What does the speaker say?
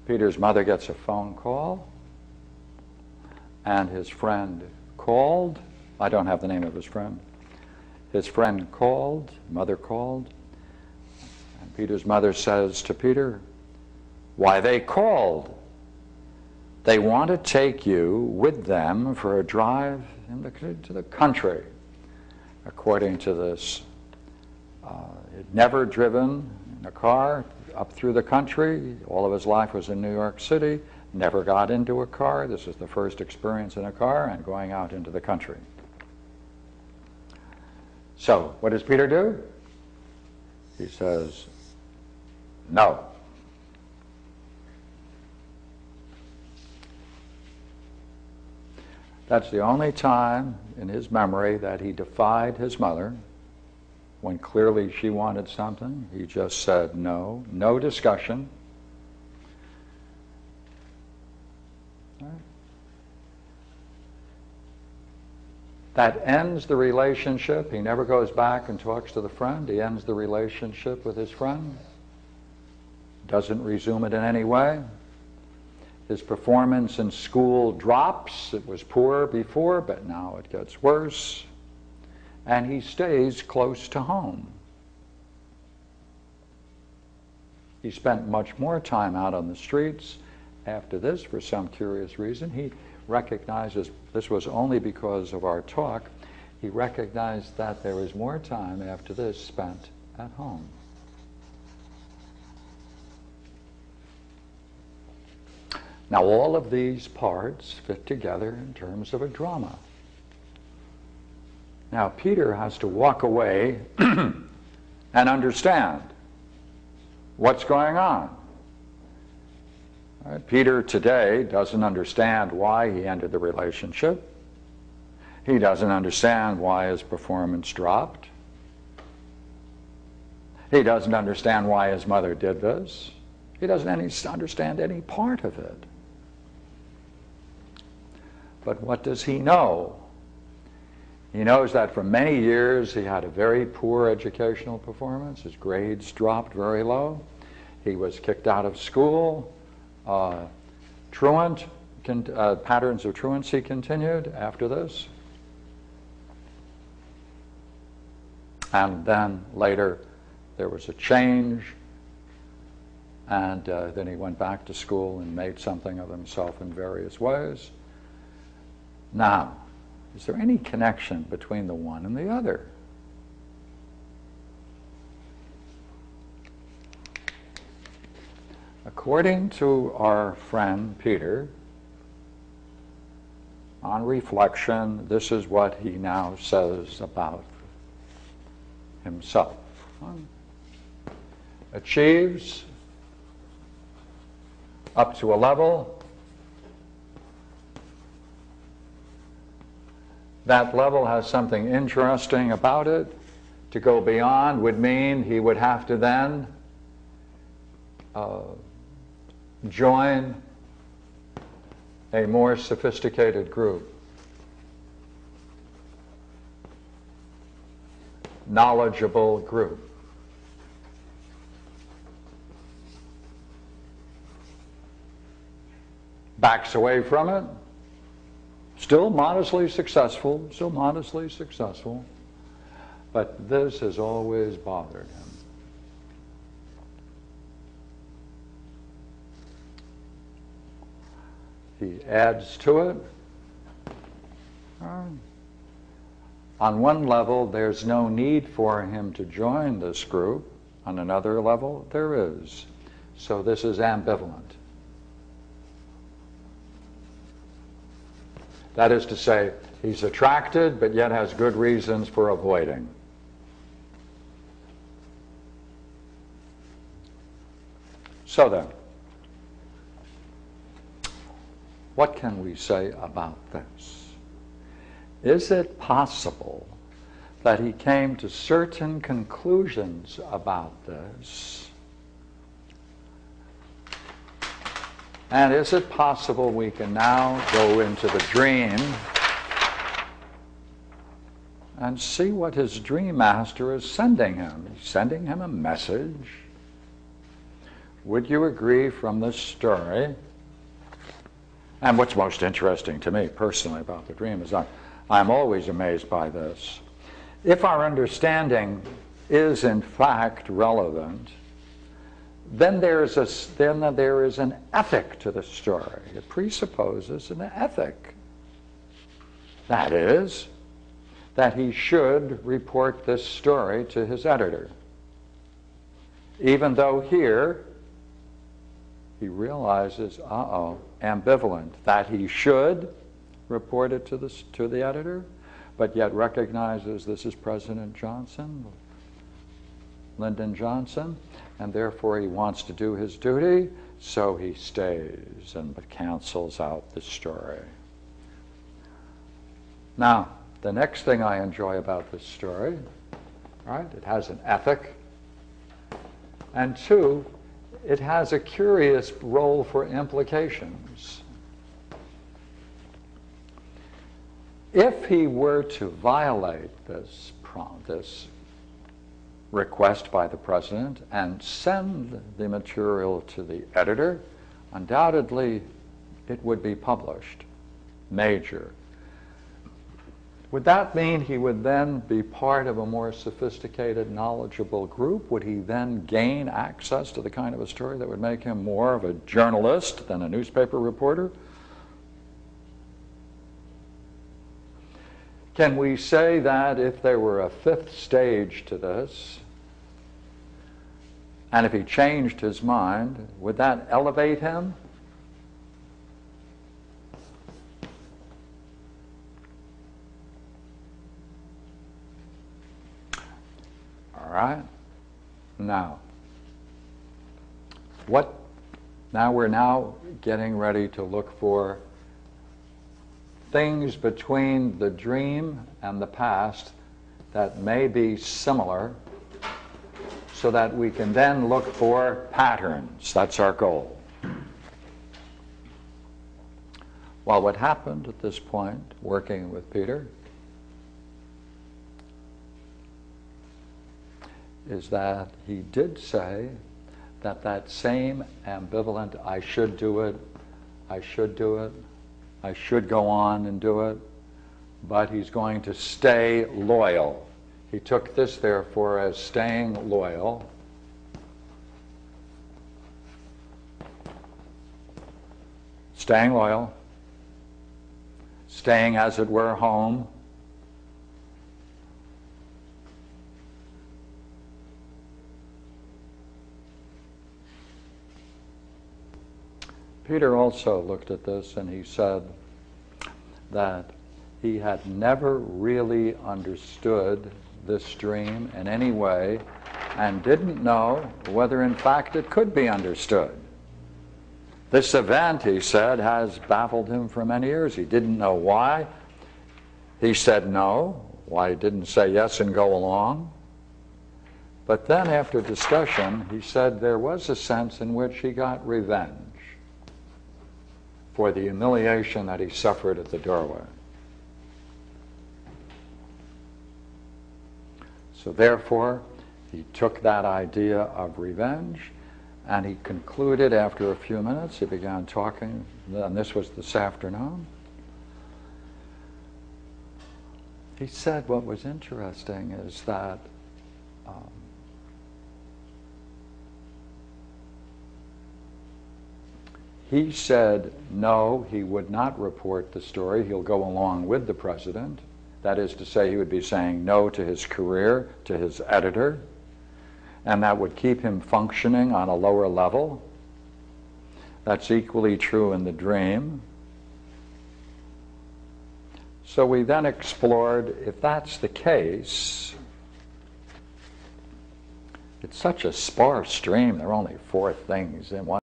Peter's mother gets a phone call, and his friend called. I don't have the name of his friend. His friend called, mother called, and Peter's mother says to Peter, "Why, they called. They want to take you with them for a drive to the country." According to this, he'd never driven in a car up through the country. All of his life was in New York City. Never got into a car. This is the first experience in a car and going out into the country. So, what does Peter do? He says, "No." That's the only time in his memory that he defied his mother when clearly she wanted something. He just said no, no discussion. That ends the relationship. He never goes back and talks to the friend. He ends the relationship with his friend. Doesn't resume it in any way. His performance in school drops. It was poor before, but now it gets worse. And he stays close to home. He spent much more time out on the streets after this for some curious reason. He recognizes, this was only because of our talk, he recognized that there was more time after this spent at home. Now, all of these parts fit together in terms of a drama. Now, Peter has to walk away and understand what's going on. Right? Peter today doesn't understand why he ended the relationship. He doesn't understand why his performance dropped. He doesn't understand why his mother did this. He doesn't understand any part of it. But what does he know? He knows that for many years he had a very poor educational performance. His grades dropped very low. He was kicked out of school. Patterns of truancy continued after this. And then later there was a change, and then he went back to school and made something of himself in various ways. Now, is there any connection between the one and the other? According to our friend Peter, on reflection, this is what he now says about himself. Achieves up to a level. That level has something interesting about it. To go beyond would mean he would have to then join a more sophisticated group. Knowledgeable group. Backs away from it. Still modestly successful, but this has always bothered him. He adds to it. On one level, there's no need for him to join this group. On another level, there is. So this is ambivalent. That is to say, he's attracted, but yet has good reasons for avoiding. So then, what can we say about this? Is it possible that he came to certain conclusions about this? And is it possible we can now go into the dream and see what his dream master is sending him? He's sending him a message. would you agree from this story, and what's most interesting to me personally about the dream is I'm always amazed by this. If our understanding is in fact relevant, then there is an ethic to the story. It presupposes an ethic. That is, that he should report this story to his editor. Even though here he realizes, ambivalent, that he should report it to the editor, but yet recognizes this is President Johnson, Lyndon Johnson, and therefore he wants to do his duty, so he stays and cancels out the story. Now, the next thing I enjoy about this story, right, it has an ethic, and two, it has a curious role for implications. If he were to violate this request by the president and send the material to the editor, undoubtedly it would be published, major. Would that mean he would then be part of a more sophisticated, knowledgeable group? Would he then gain access to the kind of a story that would make him more of a journalist than a newspaper reporter? Can we say that if there were a fifth stage to this, and if he changed his mind, would that elevate him? All right. Now, we're getting ready to look for things between the dream and the past that may be similar, so that we can then look for patterns. That's our goal. Well, what happened at this point, working with Peter, is that he did say that that same ambivalent, I should do it, I should do it, I should go on and do it, but he's going to stay loyal. He took this, therefore, as staying loyal. Staying loyal. Staying, as it were, home. Peter also looked at this and he said that he had never really understood this dream in any way and didn't know whether in fact it could be understood. This event, he said, has baffled him for many years. He didn't know why. He said no, why he didn't say yes and go along. But then after discussion, he said there was a sense in which he got revenge for the humiliation that he suffered at the doorway. So therefore, he took that idea of revenge, and he concluded after a few minutes, he began talking, and this was this afternoon. He said what was interesting is that he said no, he would not report the story. He'll go along with the president. That is to say, he would be saying no to his career, to his editor, and that would keep him functioning on a lower level. That's equally true in the dream. So we then explored, if that's the case, it's such a sparse dream, there are only 4 things in one.